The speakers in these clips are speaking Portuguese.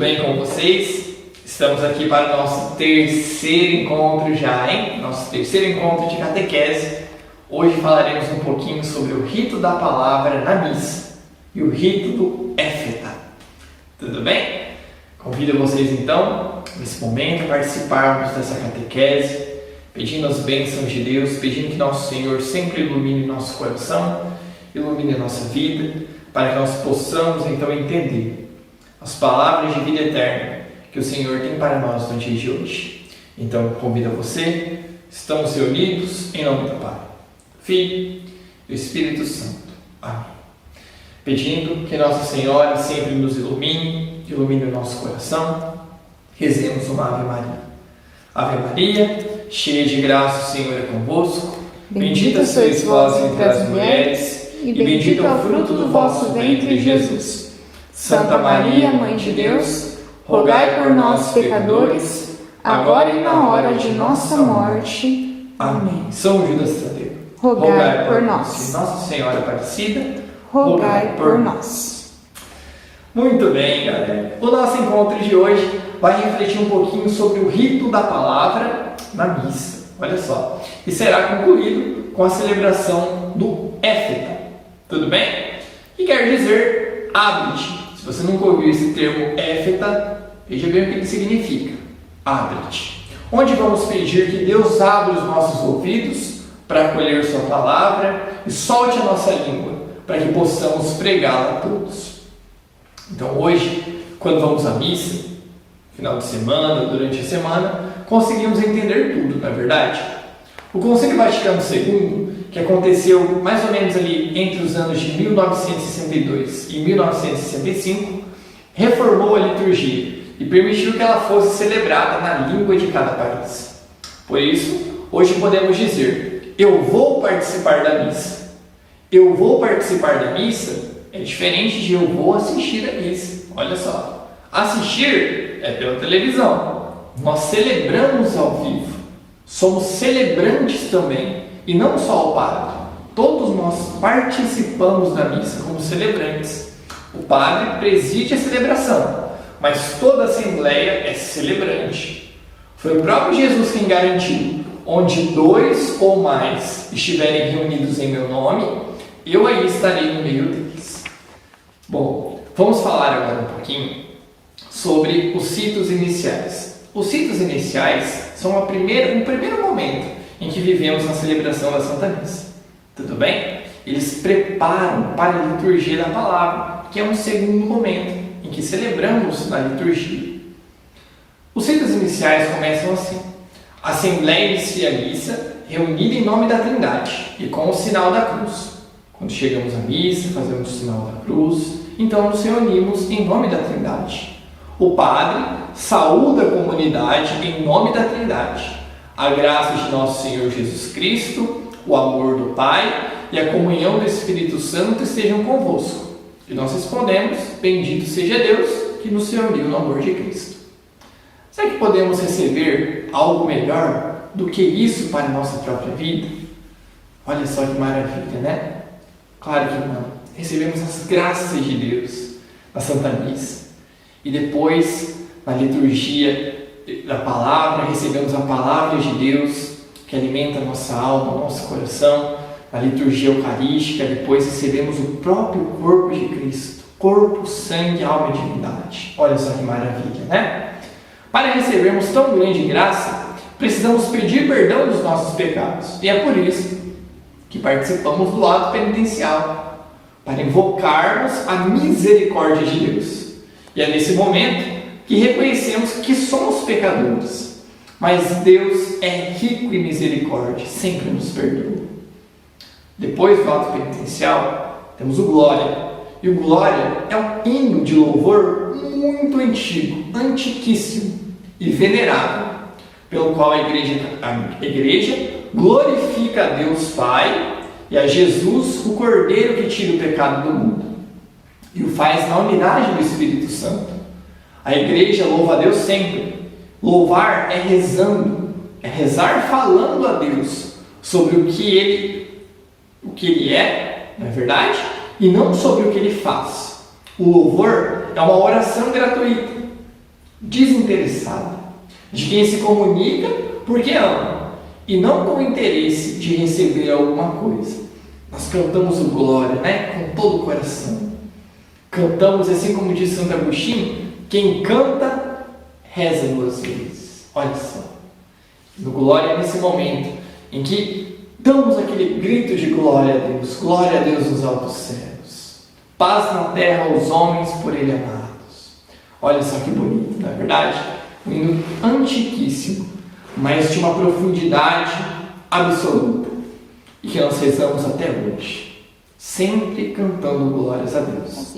bem com vocês? Estamos aqui para o nosso terceiro encontro já, hein? Nosso terceiro encontro de catequese. Hoje falaremos um pouquinho sobre o rito da palavra na missa e o rito do éfeta. Tudo bem? Convido vocês então, nesse momento, a participarmos dessa catequese, pedindo as bênçãos de Deus, pedindo que nosso Senhor sempre ilumine nosso coração, ilumine a nossa vida, para que nós possamos então entender as palavras de vida eterna que o Senhor tem para nós no dia de hoje. Então, convido a você, estamos reunidos em nome do Pai, Filho e Espírito Santo. Amém. Pedindo que Nossa Senhora sempre nos ilumine o nosso coração, rezemos uma Ave Maria. Ave Maria, cheia de graça, o Senhor é convosco. Bendita sois vós entre as mulheres, e bendito é o fruto do vosso ventre, Jesus. Santa Maria, Mãe de Deus, rogai por nós, pecadores, agora e na hora de nossa morte. Amém. São Judas Tadeu, rogai por nós. Nossa Senhora Aparecida, rogai por nós. Muito bem, galera. O nosso encontro de hoje vai refletir um pouquinho sobre o rito da palavra na missa. Olha só. E será concluído com a celebração do éfeta. Tudo bem? Que quer dizer abre-te. Se você nunca ouviu esse termo éfeta, veja bem o que ele significa. Abre-te. Onde vamos pedir que Deus abra os nossos ouvidos para acolher sua palavra e solte a nossa língua para que possamos pregá-la a todos. Então hoje, quando vamos à missa, final de semana, durante a semana, conseguimos entender tudo, não é verdade? O Concílio Vaticano II, que aconteceu mais ou menos ali entre os anos de 1962 e 1965, reformou a liturgia e permitiu que ela fosse celebrada na língua de cada país. Por isso, hoje podemos dizer, eu vou participar da missa. Eu vou participar da missa é diferente de eu vou assistir a missa. Olha só, assistir é pela televisão. Nós celebramos ao vivo. Somos celebrantes também. E não só o padre. Todos nós participamos da missa como celebrantes. O padre preside a celebração, mas toda a assembleia é celebrante. Foi o próprio Jesus quem garantiu: onde 2 ou mais estiverem reunidos em meu nome, eu aí estarei no meio deles. Bom, vamos falar agora um pouquinho sobre os ritos iniciais. Os ritos iniciais são um primeiro momento em que vivemos na celebração da Santa Missa. Tudo bem? Eles preparam para a liturgia da palavra, que é um segundo momento em que celebramos na liturgia. Os ritos iniciais começam assim: a Assembleia inicia a missa reunida em nome da Trindade e com o sinal da cruz. Quando chegamos à missa, fazemos o sinal da cruz, então nos reunimos em nome da Trindade. O padre saúda a comunidade em nome da Trindade. A graça de nosso Senhor Jesus Cristo, o amor do Pai e a comunhão do Espírito Santo estejam convosco. E nós respondemos: bendito seja Deus que nos reuniu no amor de Cristo. Será que podemos receber algo melhor do que isso para a nossa própria vida? Olha só que maravilha, né? Claro que não. Recebemos as graças de Deus na Santa Missa. E depois, na liturgia da palavra, recebemos a palavra de Deus que alimenta a nossa alma, o nosso coração. Na liturgia eucarística, depois recebemos o próprio corpo de Cristo, corpo, sangue, alma e divindade. Olha só que maravilha, né? Para recebermos tão grande graça, precisamos pedir perdão dos nossos pecados. E é por isso que participamos do ato penitencial, para invocarmos a misericórdia de Deus. E é nesse momento que reconhecemos que somos pecadores, mas Deus é rico em misericórdia, sempre nos perdoa. Depois do ato penitencial, temos o Glória. E o Glória é um hino de louvor muito antigo, antiquíssimo e venerável, pelo qual a igreja glorifica a Deus Pai e a Jesus, o Cordeiro que tira o pecado do mundo, e o faz na unidade do Espírito Santo. A igreja louva a Deus sempre. Louvar é rezando, é rezar falando a Deus sobre o que Ele é, não é verdade? E não sobre o que Ele faz. O louvor é uma oração gratuita, desinteressada, de quem se comunica porque ama e não com o interesse de receber alguma coisa. Nós cantamos o glória, com todo o coração. Cantamos, assim como diz Santo Agostinho, quem canta, reza 2 vezes. Olha só. No glória é nesse momento em que damos aquele grito de glória a Deus nos altos céus. Paz na terra aos homens por Ele amados. Olha só que bonito, não é verdade? Um hino antiquíssimo, mas de uma profundidade absoluta. E que nós rezamos até hoje, sempre cantando glórias a Deus.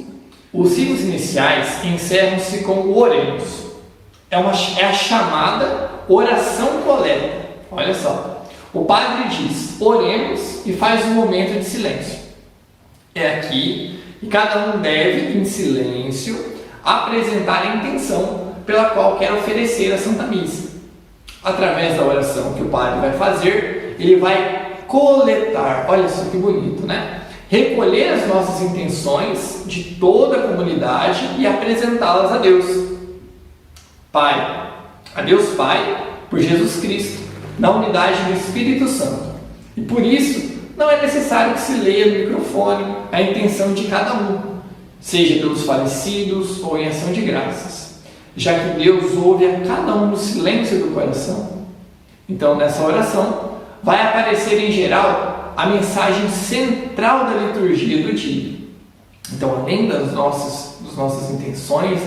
Os hinos iniciais encerram-se com o oremos. É a chamada oração coleta. Olha só. O padre diz, oremos, e faz um momento de silêncio. É aqui, e cada um deve, em silêncio, apresentar a intenção pela qual quer oferecer a Santa Missa. Através da oração que o padre vai fazer, ele vai coletar, olha só que bonito, recolher as nossas intenções de toda a comunidade e apresentá-las a Deus. Pai, a Deus Pai, por Jesus Cristo, na unidade do Espírito Santo. E por isso, não é necessário que se leia no microfone a intenção de cada um, seja pelos falecidos ou em ação de graças, já que Deus ouve a cada um no silêncio do coração. Então, nessa oração, vai aparecer em geral a mensagem central da liturgia do dia. Então, além das nossas intenções,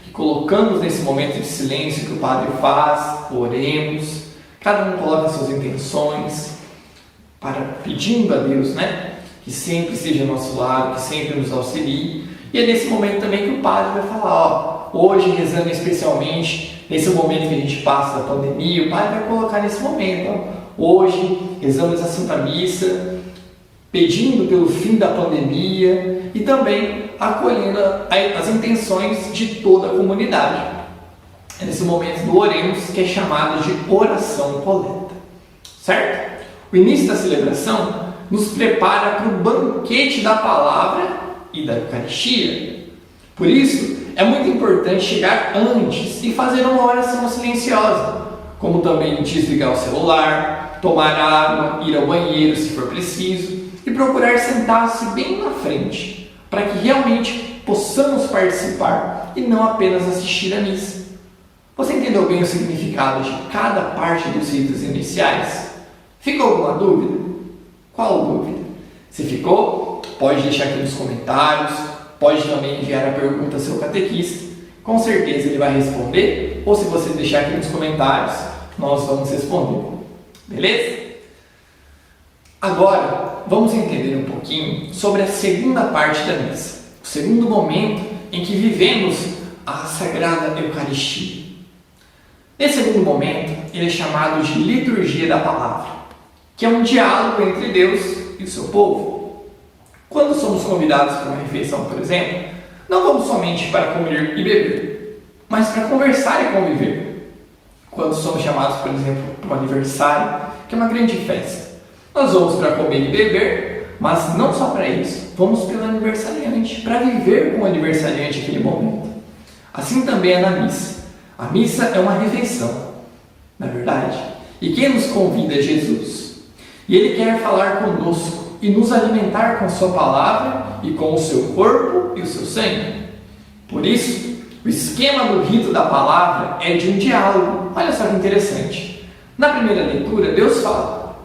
que colocamos nesse momento de silêncio que o Padre faz, oremos, cada um coloca suas intenções, pedindo a Deus, que sempre esteja ao nosso lado, que sempre nos auxilie. E é nesse momento também que o Padre vai falar, hoje rezando especialmente, nesse momento que a gente passa da pandemia, o Padre vai colocar nesse momento, hoje rezamos a Santa Missa, pedindo pelo fim da pandemia e também acolhendo as intenções de toda a comunidade. É nesse momento do oremos que é chamado de oração coleta, certo? O início da celebração nos prepara para o banquete da palavra e da Eucaristia. Por isso, é muito importante chegar antes e fazer uma oração silenciosa, como também desligar o celular, tomar água, ir ao banheiro se for preciso e procurar sentar-se bem na frente, para que realmente possamos participar e não apenas assistir à missa. Você entendeu bem o significado de cada parte dos ritos iniciais? Ficou alguma dúvida? Qual dúvida? Se ficou, pode deixar aqui nos comentários, pode também enviar a pergunta ao seu catequista, com certeza ele vai responder, ou se você deixar aqui nos comentários, nós vamos responder. Beleza? Agora, vamos entender um pouquinho sobre a segunda parte da missa, o segundo momento em que vivemos a Sagrada Eucaristia. Nesse segundo momento, ele é chamado de liturgia da palavra, que é um diálogo entre Deus e o seu povo. Quando somos convidados para uma refeição, por exemplo, não vamos somente para comer e beber, mas para conversar e conviver. Quando somos chamados, por exemplo, para um aniversário, que é uma grande festa, nós vamos para comer e beber, mas não só para isso, vamos pelo aniversariante, para viver com o aniversariante aquele momento. Assim também é na missa. A missa é uma refeição, na verdade, e quem nos convida é Jesus. E Ele quer falar conosco e nos alimentar com a sua palavra e com o seu corpo e o seu sangue. Por isso, o esquema do rito da palavra é de um diálogo. Olha só que interessante. Na primeira leitura, Deus fala.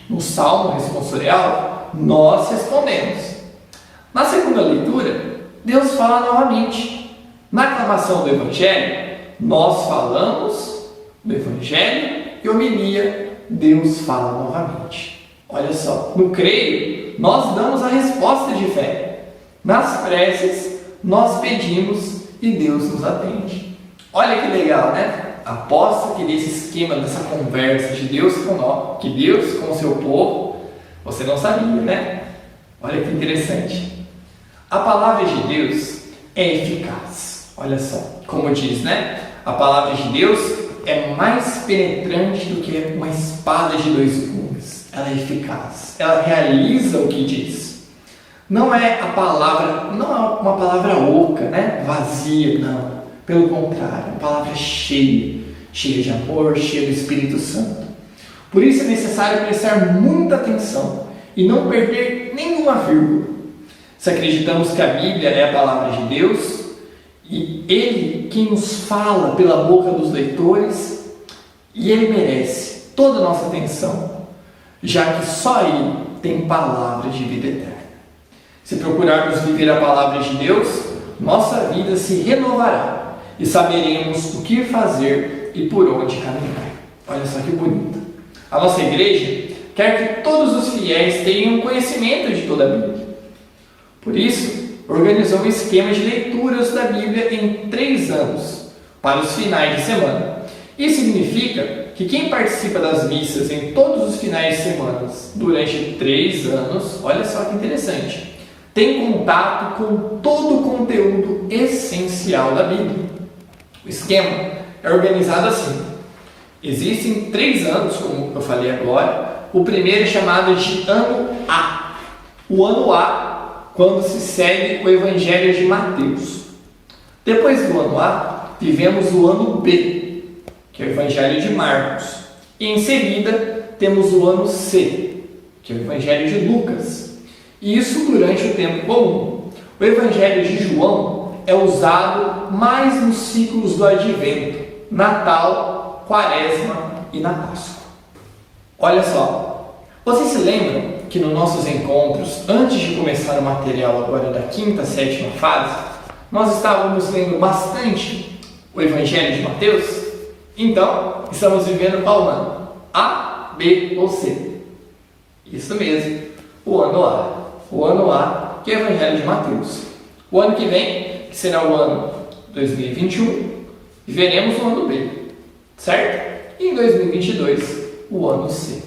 No Salmo responsorial, nós respondemos. Na segunda leitura, Deus fala novamente. Na aclamação do Evangelho, nós falamos do Evangelho e homilia, Deus fala novamente. Olha só, no creio, nós damos a resposta de fé. Nas preces, nós pedimos e Deus nos atende. Olha que legal, Aposto que nesse esquema, dessa conversa de Deus com nós, que Deus com o seu povo, você não sabia, Olha que interessante. A palavra de Deus é eficaz. Olha só, como diz, A palavra de Deus é mais penetrante do que uma espada de 2 gumes. Ela é eficaz. Ela realiza o que diz. Não é uma palavra oca, vazia, não. Pelo contrário, uma palavra cheia de amor, cheia do Espírito Santo. Por isso é necessário prestar muita atenção e não perder nenhuma vírgula. Se acreditamos que a Bíblia é a palavra de Deus e Ele quem nos fala pela boca dos leitores, e Ele merece toda a nossa atenção, já que só Ele tem palavras de vida eterna. Se procurarmos viver a palavra de Deus, nossa vida se renovará e saberemos o que fazer e por onde caminhar. Olha só que bonito. A nossa igreja quer que todos os fiéis tenham conhecimento de toda a Bíblia. Por isso, organizou um esquema de leituras da Bíblia em 3 anos, para os finais de semana. Isso significa que quem participa das missas em todos os finais de semana durante 3 anos, olha só que interessante, tem contato com todo o conteúdo essencial da Bíblia. O esquema é organizado assim. Existem 3 anos, como eu falei agora. O primeiro é chamado de ano A. O ano A, quando se segue o Evangelho de Mateus. Depois do ano A, vivemos o ano B, que é o Evangelho de Marcos. E em seguida, temos o ano C, que é o Evangelho de Lucas. E isso durante o tempo comum. O Evangelho de João é usado mais nos ciclos do Advento, Natal, Quaresma e na Páscoa. Olha só, vocês se lembram que nos nossos encontros, antes de começar o material agora da 5ª, 7ª fase, nós estávamos lendo bastante o Evangelho de Mateus? Então, estamos vivendo qual ano? A, B ou C? Isso mesmo, o ano A. O ano A, que é o Evangelho de Mateus. O ano que vem, que será o ano 2021, veremos o ano B, certo? E em 2022, o ano C.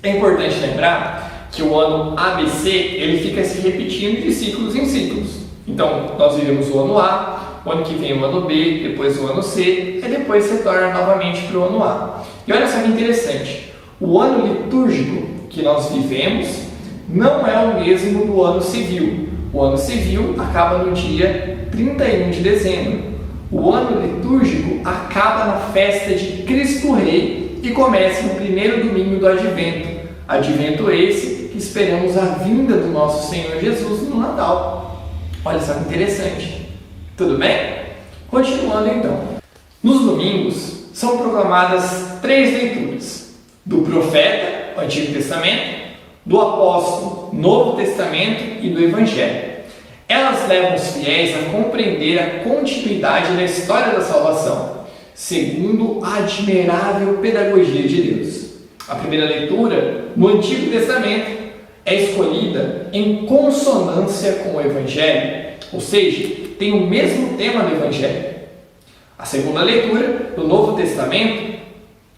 É importante lembrar que o ano ABC, ele fica se repetindo de ciclos em ciclos. Então, nós vivemos o ano A, o ano que vem o ano B, depois o ano C, e depois retorna novamente para o ano A. E olha só que interessante, o ano litúrgico que nós vivemos não é o mesmo do ano civil. O ano civil acaba no dia 31 de dezembro. O ano litúrgico acaba na festa de Cristo Rei e começa no primeiro domingo do Advento. Advento esse que esperamos a vinda do nosso Senhor Jesus no Natal. Olha só que interessante. Tudo bem? Continuando então. Nos domingos são proclamadas 3 leituras: do profeta, o Antigo Testamento, do apóstolo, Novo Testamento e do Evangelho. Elas levam os fiéis a compreender a continuidade da história da salvação, segundo a admirável pedagogia de Deus. A primeira leitura, no Antigo Testamento, é escolhida em consonância com o Evangelho, ou seja, tem o mesmo tema do Evangelho. A segunda leitura, do Novo Testamento,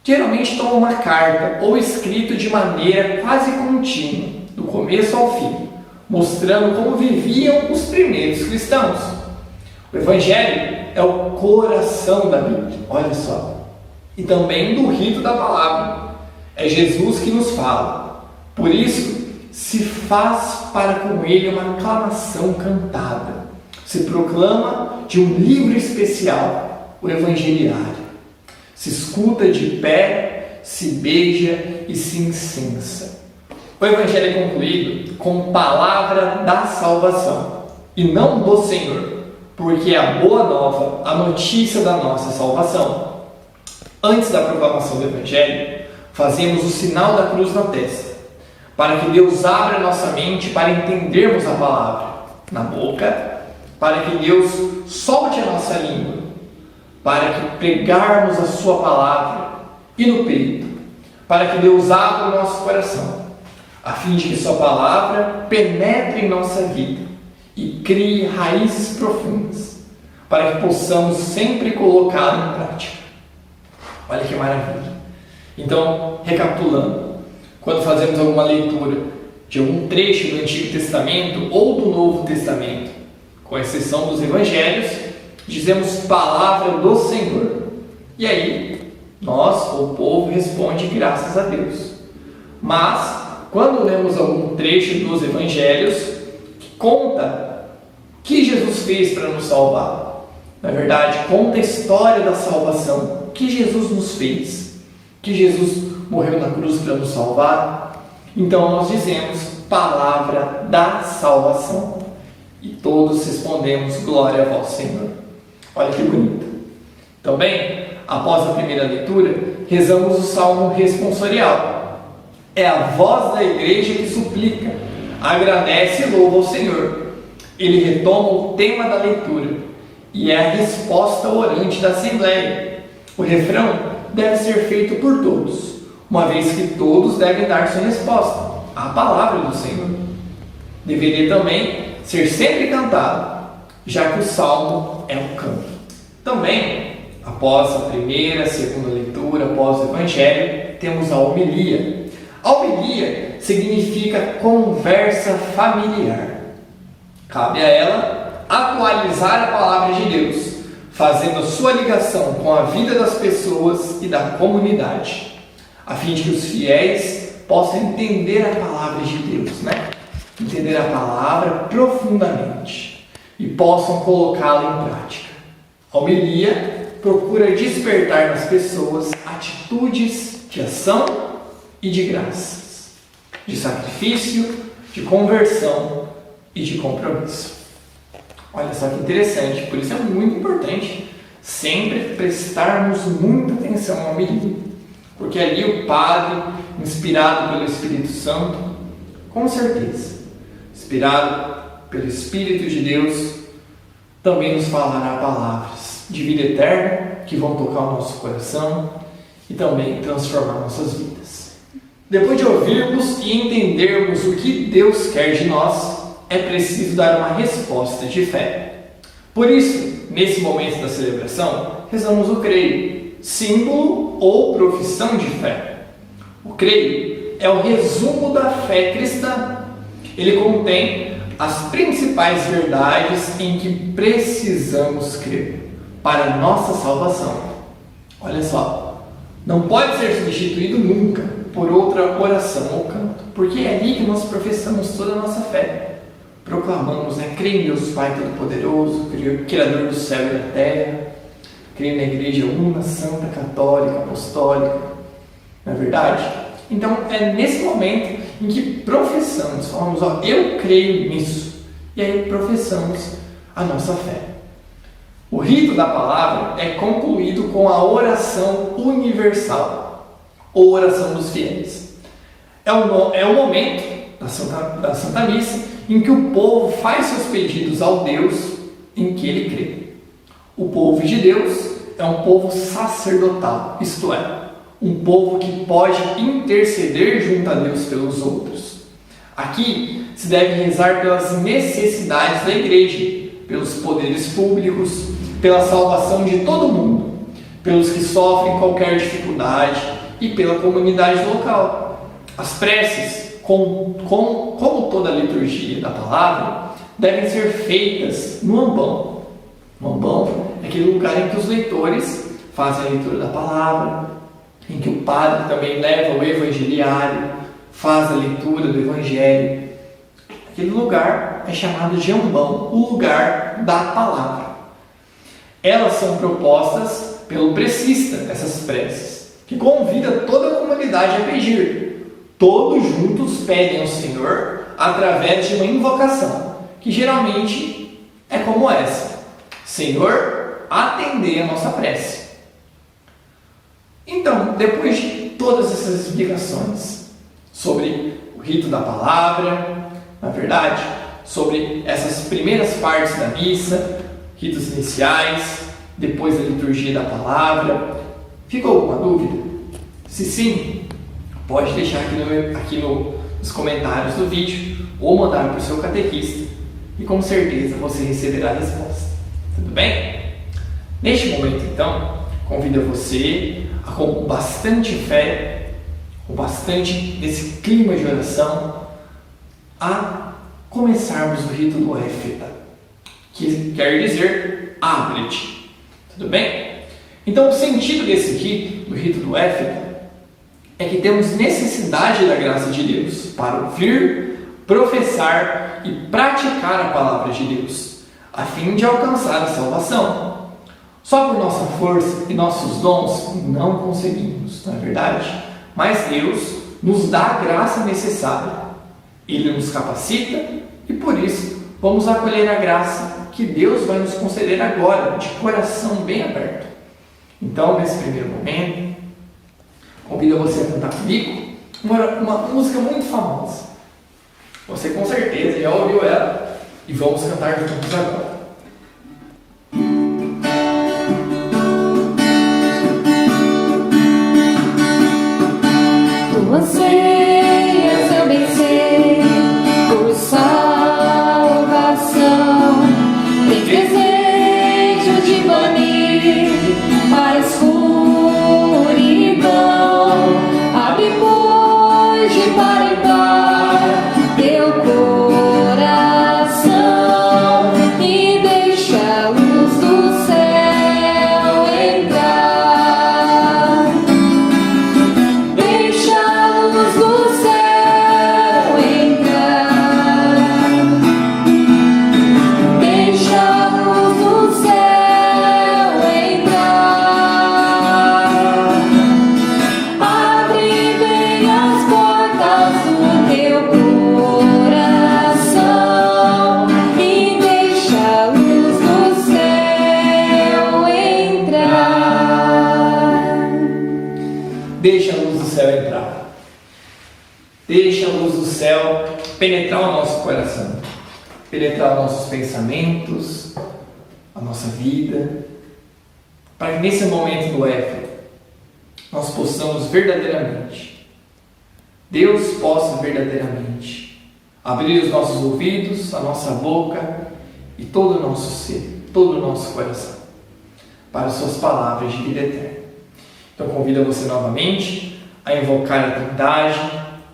geralmente toma uma carta ou escrito de maneira quase contínua, do começo ao fim, mostrando como viviam os primeiros cristãos. O Evangelho é o coração da Bíblia, olha só, e também do rito da palavra. É Jesus que nos fala. Por isso, se faz para com Ele uma aclamação cantada. Se proclama de um livro especial, o Evangeliário. Se escuta de pé, se beija e se incensa. O Evangelho é concluído com palavra da salvação, e não do Senhor, porque é a boa nova, a notícia da nossa salvação. Antes da proclamação do Evangelho, fazemos o sinal da cruz na testa, para que Deus abra nossa mente para entendermos a palavra, na boca, para que Deus solte a nossa língua, para que pregarmos a sua palavra, e no peito, para que Deus abra o nosso coração, a fim de que sua palavra penetre em nossa vida e crie raízes profundas, para que possamos sempre colocá-lo em prática. Olha que maravilha! Então, recapitulando, quando fazemos alguma leitura de algum trecho do Antigo Testamento ou do Novo Testamento, com exceção dos Evangelhos, dizemos palavra do Senhor. E aí, nós, o povo, responde graças a Deus. Mas, quando lemos algum trecho dos Evangelhos que conta o que Jesus fez para nos salvar, Na verdade, conta a história da salvação que Jesus nos fez, que Jesus morreu na cruz para nos salvar. Então nós dizemos palavra da salvação e todos respondemos glória a vós, Senhor. Olha que bonito. Também, após a primeira leitura, rezamos o salmo responsorial. É a voz da igreja que suplica, agradece e louva ao Senhor. Ele retoma o tema da leitura e é a resposta orante da Assembleia. O refrão deve ser feito por todos, uma vez que todos devem dar sua resposta à palavra do Senhor. Deveria também ser sempre cantado, já que o salmo é um canto. Também, após a primeira, segunda leitura, após o Evangelho, temos a homilia. A homilia significa conversa familiar. Cabe a ela atualizar a palavra de Deus, fazendo a sua ligação com a vida das pessoas e da comunidade, a fim de que os fiéis possam entender a palavra de Deus, Entender a palavra profundamente e possam colocá-la em prática. A homilia procura despertar nas pessoas atitudes de ação e de graças, de sacrifício, de conversão e de compromisso. Olha só que interessante, por isso é muito importante sempre prestarmos muita atenção à homilia, porque ali o padre, inspirado pelo Espírito Santo, com certeza, inspirado pelo Espírito de Deus, também nos falará palavras de vida eterna que vão tocar o nosso coração e também transformar nossas vidas. Depois de ouvirmos e entendermos o que Deus quer de nós, é preciso dar uma resposta de fé. Por isso, nesse momento da celebração, rezamos o creio, símbolo ou profissão de fé. O creio é o resumo da fé cristã. Ele contém as principais verdades em que precisamos crer para a nossa salvação. Olha só, não pode ser substituído nunca por outra oração ou canto, porque é ali que nós professamos toda a nossa fé. Proclamamos, creio em Deus Pai Todo-Poderoso, Criador do céu e da terra, creio na Igreja Una, Santa, Católica, Apostólica. Não é verdade? Então é nesse momento em que professamos, falamos, eu creio nisso, e aí professamos a nossa fé. O rito da palavra é concluído com a oração universal, ou oração dos fiéis. É o momento da Santa Missa em que o povo faz seus pedidos ao Deus em que ele crê. O povo de Deus é um povo sacerdotal, isto é, um povo que pode interceder junto a Deus pelos outros. Aqui se deve rezar pelas necessidades da igreja, pelos poderes públicos, pela salvação de todo mundo, pelos que sofrem qualquer dificuldade e pela comunidade local. As preces, como toda a liturgia da palavra, devem ser feitas no ambão. O ambão é aquele lugar em que os leitores fazem a leitura da palavra, em que o padre também leva o evangeliário, faz a leitura do evangelho. Aquele lugar é chamado de ambão, o lugar da palavra. Elas são propostas pelo precista, essas preces, que convida toda a comunidade a pedir. Todos juntos pedem ao Senhor através de uma invocação, que geralmente é como essa: Senhor, atendei a nossa prece. Então, depois de todas essas explicações sobre o rito da palavra, na verdade, sobre essas primeiras partes da missa, ritos iniciais, depois da liturgia da palavra, ficou alguma dúvida? Se sim, pode deixar aqui nos comentários do vídeo ou mandar para o seu catequista e com certeza você receberá a resposta. Tudo bem? Neste momento, então, convido você a, com bastante fé, com bastante desse clima de oração, a começarmos o rito do Éfeta, que quer dizer abre-te. Tudo bem? Então, o sentido desse rito, do rito do Éfeta, é que temos necessidade da graça de Deus para ouvir, professar e praticar a palavra de Deus, a fim de alcançar a salvação. Só por nossa força e nossos dons não conseguimos, não é verdade? Mas Deus nos dá a graça necessária. Ele nos capacita e por isso vamos acolher a graça que Deus vai nos conceder agora, de coração bem aberto. Então, nesse primeiro momento, convido você a cantar comigo uma música muito famosa. Você com certeza já ouviu ela e vamos cantar juntos agora. Tu anseias, eu bem sei, por salvação. Tem desejo de banir a escuridão. Abre, pois, de par em par teu coração e deixa a luz do céu entrar. Deixa a luz do céu entrar. Deixa a luz do céu entrar. Abre bem as portas do teu coração e deixa a luz do céu entrar. Deixa a luz do céu entrar. Deixa a luz do céu penetrar o nosso coração, penetrar os nossos pensamentos, a nossa vida, para que nesse momento do Éfero nós possamos verdadeiramente, Deus possa verdadeiramente abrir os nossos ouvidos, a nossa boca e todo o nosso ser, todo o nosso coração, para as suas palavras de vida eterna. Então convido você novamente a invocar a Trindade,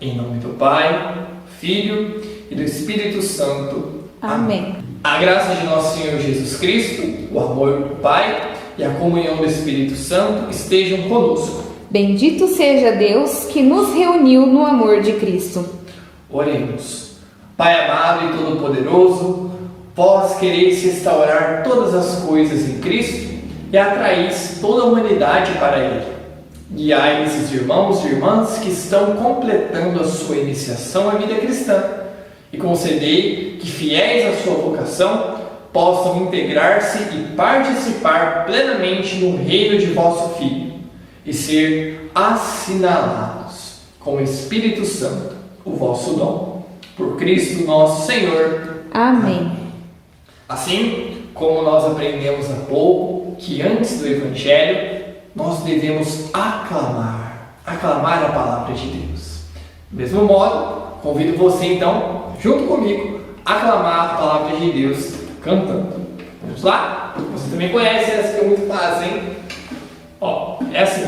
em nome do Pai, Filho e do Espírito Santo. Amém. A graça de nosso Senhor Jesus Cristo, o amor do Pai e a comunhão do Espírito Santo estejam conosco. Bendito seja Deus que nos reuniu no amor de Cristo. Oremos. Pai amado e todo-poderoso, vós quereis restaurar todas as coisas em Cristo e atraís toda a humanidade para Ele. Guiai esses irmãos e irmãs que estão completando a sua iniciação à vida cristã e concedei que, fiéis à sua vocação, possam integrar-se e participar plenamente no reino de vosso Filho e ser assinalados com o Espírito Santo, o vosso dom. Por Cristo nosso Senhor. Amém. Assim como nós aprendemos há pouco que antes do Evangelho nós devemos aclamar a palavra de Deus. Do mesmo modo, convido você então, junto comigo, a aclamar a palavra de Deus cantando. Vamos lá? Você também conhece essa que é muito fácil, hein? Ó, é assim.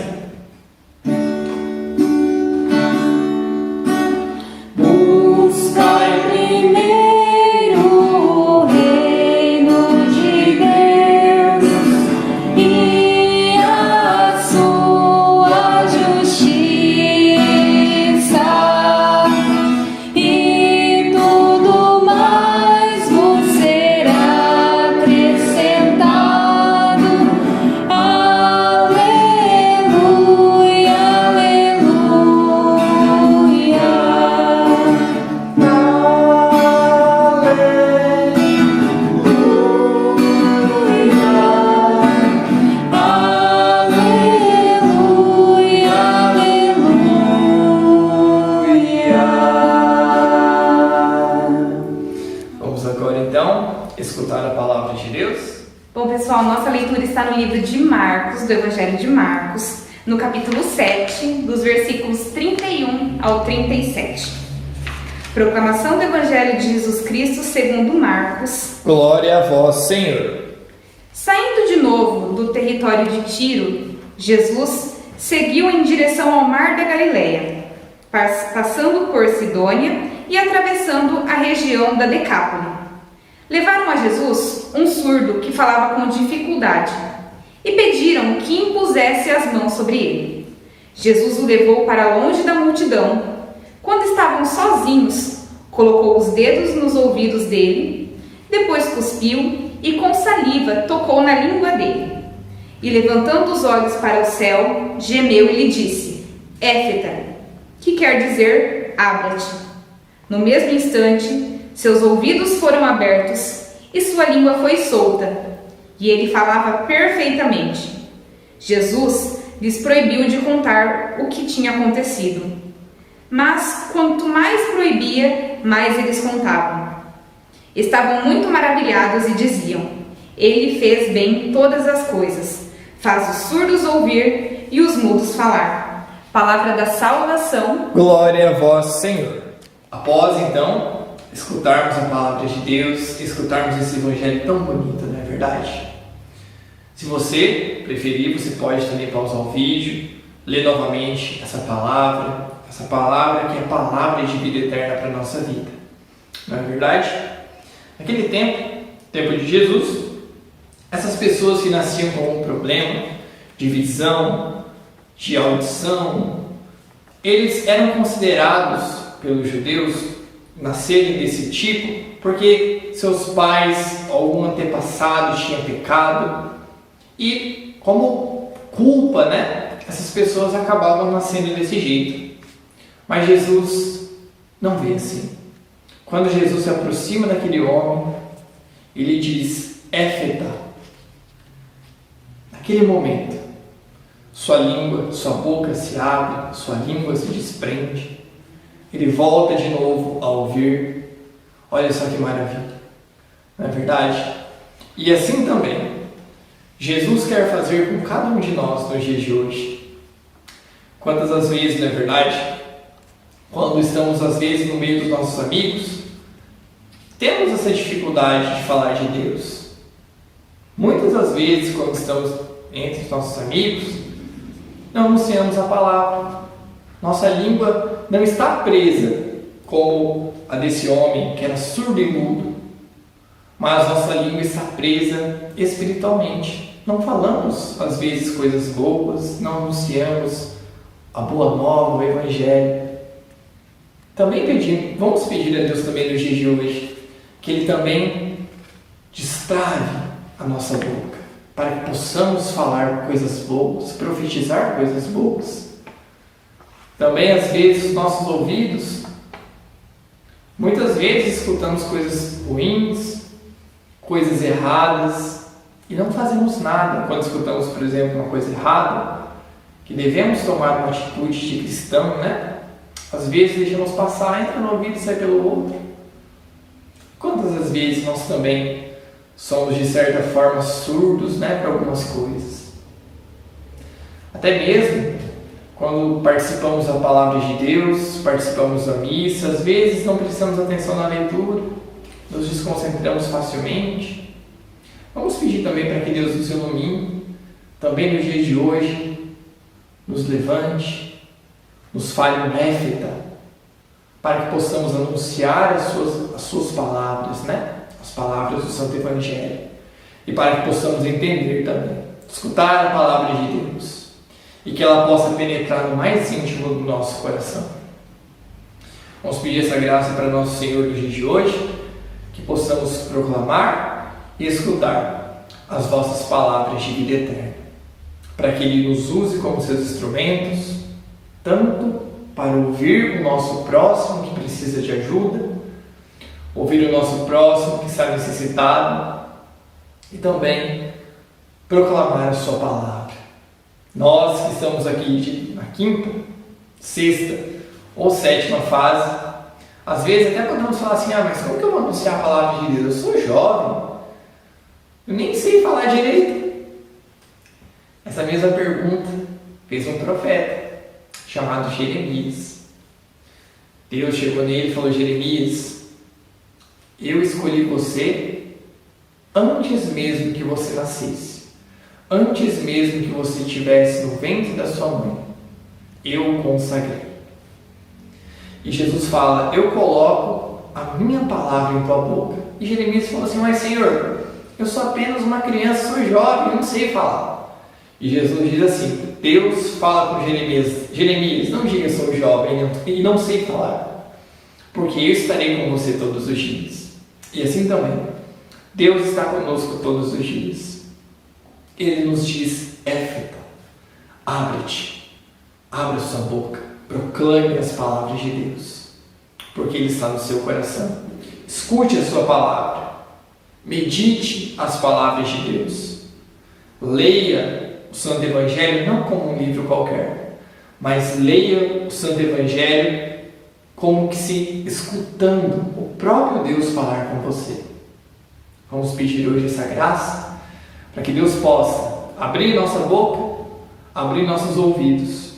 Buscai primeiro o reino de Deus e a sua justiça, e tudo mais vos será acrescentado. Aleluia, aleluia. Aleluia, aleluia. Vamos agora então escutar a palavra de Deus. Bom, pessoal, nossa leitura está no livro de Marcos, do Evangelho de Marcos, no capítulo 7, dos versículos 31 ao 37. Proclamação do Evangelho de Jesus Cristo segundo Marcos. Glória a vós, Senhor. Saindo de novo do território de Tiro, Jesus seguiu em direção ao mar da Galileia, passando por Sidônia e atravessando a região da Decápole. Levaram a Jesus um surdo que falava com dificuldade e pediram que impusesse as mãos sobre ele. Jesus o levou para longe da multidão. Quando estavam sozinhos, colocou os dedos nos ouvidos dele, depois cuspiu e com saliva tocou na língua dele. e levantando os olhos para o céu, gemeu e lhe disse: Éfeta, que quer dizer abra-te. No mesmo instante, seus ouvidos foram abertos e sua língua foi solta, e ele falava perfeitamente. Jesus lhes proibiu de contar o que tinha acontecido. Mas quanto mais proibia, mais eles contavam. Estavam muito maravilhados e diziam: Ele fez bem todas as coisas, faz os surdos ouvir e os mudos falar. Palavra da salvação. Glória a vós, Senhor. Após, então, escutarmos a palavra de Deus, escutarmos esse evangelho tão bonito, não é verdade? Se você preferir, você pode também pausar o vídeo, ler novamente essa palavra que é a palavra de vida eterna para a nossa vida. Não é verdade? Naquele tempo de Jesus, essas pessoas que nasciam com um problema de visão, de audição, eles eram considerados pelos judeus nascerem desse tipo porque seus pais, algum antepassado tinha pecado e como culpa, essas pessoas acabavam nascendo desse jeito. Mas Jesus não vê assim. Quando Jesus se aproxima daquele homem, ele diz: Éfeta. Naquele momento, sua língua, sua boca se abre, sua língua se desprende. Ele volta de novo a ouvir. Olha só que maravilha, não é verdade? E assim também, Jesus quer fazer com cada um de nós nos dias de hoje. Quantas as vezes, não é verdade? Quando estamos às vezes no meio dos nossos amigos, temos essa dificuldade de falar de Deus. Muitas das vezes, quando estamos entre os nossos amigos, não anunciamos a palavra. Nossa língua não está presa como a desse homem que era surdo e mudo, mas nossa língua está presa espiritualmente. Não falamos às vezes coisas boas, não anunciamos a boa nova, o evangelho. Também vamos pedir a Deus também nos dias de hoje que Ele também destrave a nossa boca, para que possamos falar coisas boas, profetizar coisas boas. Também, às vezes, os nossos ouvidos, muitas vezes escutamos coisas ruins, coisas erradas, e não fazemos nada quando escutamos, por exemplo, uma coisa errada, que devemos tomar uma atitude de cristão, Às vezes deixamos passar, entra no ouvido e sai pelo outro. Quantas das vezes nós também somos, de certa forma, surdos, para algumas coisas? Até mesmo quando participamos da palavra de Deus, participamos da missa, às vezes não prestamos atenção na leitura, nos desconcentramos facilmente. Vamos pedir também para que Deus nos ilumine, também no dia de hoje, nos levante, nos fale um éfeta, para que possamos anunciar as suas palavras, as palavras do Santo Evangelho, e para que possamos entender também, escutar a palavra de Deus, e que ela possa penetrar no mais íntimo do nosso coração. Vamos pedir essa graça para nosso Senhor no dia de hoje, que possamos proclamar e escutar as vossas palavras de vida eterna, para que Ele nos use como seus instrumentos, tanto para ouvir o nosso próximo que precisa de ajuda, ouvir o nosso próximo que está necessitado e também proclamar a sua palavra. Nós que estamos aqui na quinta, sexta ou sétima fase, às vezes até podemos falar assim: mas como que eu vou anunciar a palavra de Deus? Eu sou jovem, eu nem sei falar direito. Essa mesma pergunta fez um profeta chamado Jeremias. Deus chegou nele e falou: Jeremias, eu escolhi você antes mesmo que você nascesse, antes mesmo que você estivesse no ventre da sua mãe, eu o consagrei. E Jesus fala: eu coloco a minha palavra em tua boca. E Jeremias falou assim: mas Senhor, eu sou apenas uma criança, sou jovem, eu não sei falar. E Jesus diz assim: Deus fala com Jeremias: Jeremias, não diga sou jovem e não sei falar, porque eu estarei com você todos os dias. E assim também, Deus está conosco todos os dias. Ele nos diz: éfeta, abre-te, abra sua boca, proclame as palavras de Deus, porque Ele está no seu coração. Escute a sua palavra, medite as palavras de Deus, leia o Santo Evangelho não como um livro qualquer, mas leia o Santo Evangelho como que se escutando o próprio Deus falar com você. Vamos pedir hoje essa graça para que Deus possa abrir nossa boca, abrir nossos ouvidos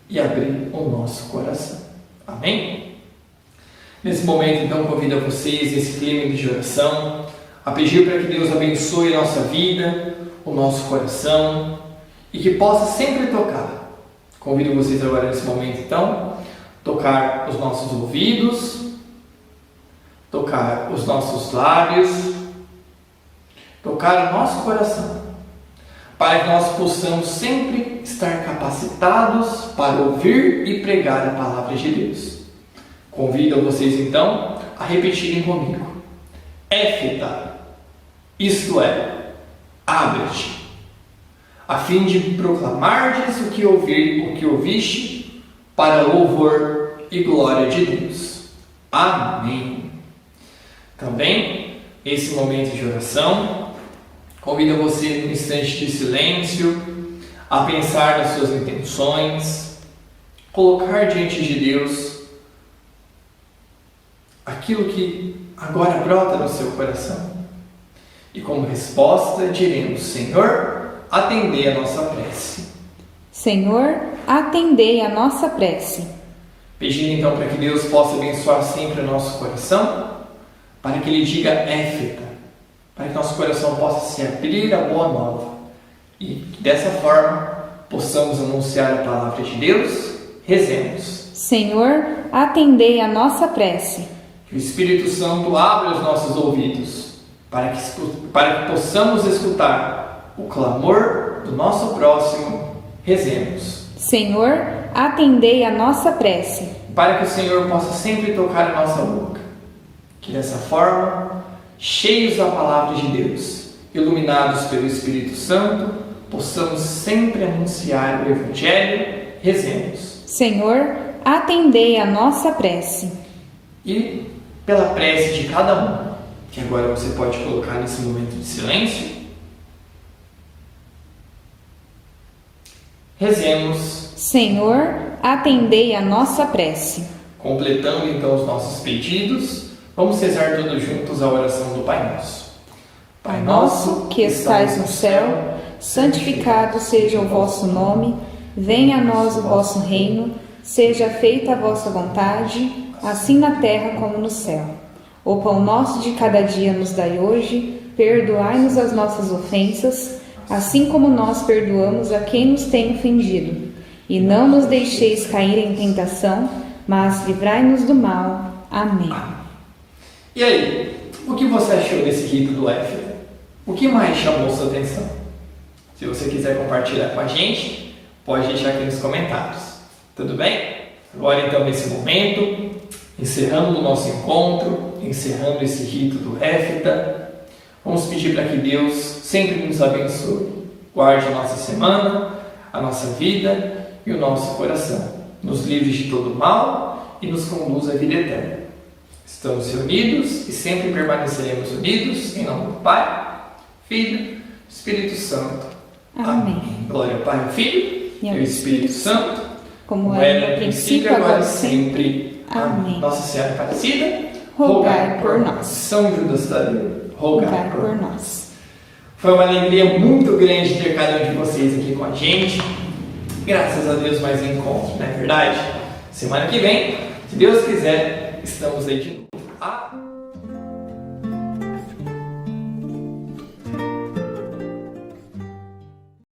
e abrir o nosso coração. Amém? Nesse momento, então, convido a vocês, nesse clima de oração, a pedir para que Deus abençoe a nossa vida, o nosso coração e que possa sempre tocar. Convido vocês agora nesse momento, então, tocar os nossos ouvidos, tocar os nossos lábios, tocar o nosso coração, para que nós possamos sempre estar capacitados para ouvir e pregar a palavra de Deus. Convido vocês então a repetirem comigo: éfeta, isto é, abre-te, a fim de proclamardes o que ouviste, para louvor e glória de Deus. Amém. Também, esse momento de oração, convido você num instante de silêncio a pensar nas suas intenções, colocar diante de Deus aquilo que agora brota no seu coração. E como resposta diremos: Senhor, atendei a nossa prece. Senhor, atendei a nossa prece. Pedindo então para que Deus possa abençoar sempre o nosso coração, para que Ele diga éfeta, para que nosso coração possa se abrir à boa nova e que dessa forma possamos anunciar a palavra de Deus. Rezemos. Senhor, atendei a nossa prece. Que o Espírito Santo abra os nossos ouvidos para que possamos escutar o clamor do nosso próximo. Rezemos. Senhor, atendei a nossa prece. Para que o Senhor possa sempre tocar a nossa boca. Que dessa forma, cheios da palavra de Deus, iluminados pelo Espírito Santo, possamos sempre anunciar o Evangelho. Rezemos. Senhor, atendei a nossa prece. E pela prece de cada um, que agora você pode colocar nesse momento de silêncio, rezemos. Senhor, atendei a nossa prece. Completando então os nossos pedidos, vamos rezar todos juntos a oração do Pai Nosso. Pai nosso, que estais no céu, santificado seja o vosso nome, venha a nós o vosso reino, seja feita a vossa vontade, assim na terra como no céu. O pão nosso de cada dia nos dai hoje, perdoai-nos as nossas ofensas, assim como nós perdoamos a quem nos tem ofendido. E não nos deixeis cair em tentação, mas livrai-nos do mal. Amém. E aí, o que você achou desse rito do éfeta? O que mais chamou sua atenção? Se você quiser compartilhar com a gente, pode deixar aqui nos comentários. Tudo bem? Agora então, nesse momento, encerrando o nosso encontro, encerrando esse rito do éfeta, vamos pedir para que Deus sempre nos abençoe, guarde a nossa semana, a nossa vida e o nosso coração, nos livre de todo mal e nos conduz à vida eterna. Estamos reunidos e sempre permaneceremos unidos, em nome do Pai, Filho, Espírito Santo. Amém. Glória ao Pai, ao Filho e ao Espírito Santo, como era no princípio, agora e sempre. Amém. Nossa Senhora Aparecida, rogai por nós. São Judas Tadeu, rogai por nós. Foi uma alegria muito grande ter cada um de vocês aqui com a gente. Graças a Deus, mais um encontro, não é verdade? Semana que vem, se Deus quiser, estamos aí de novo.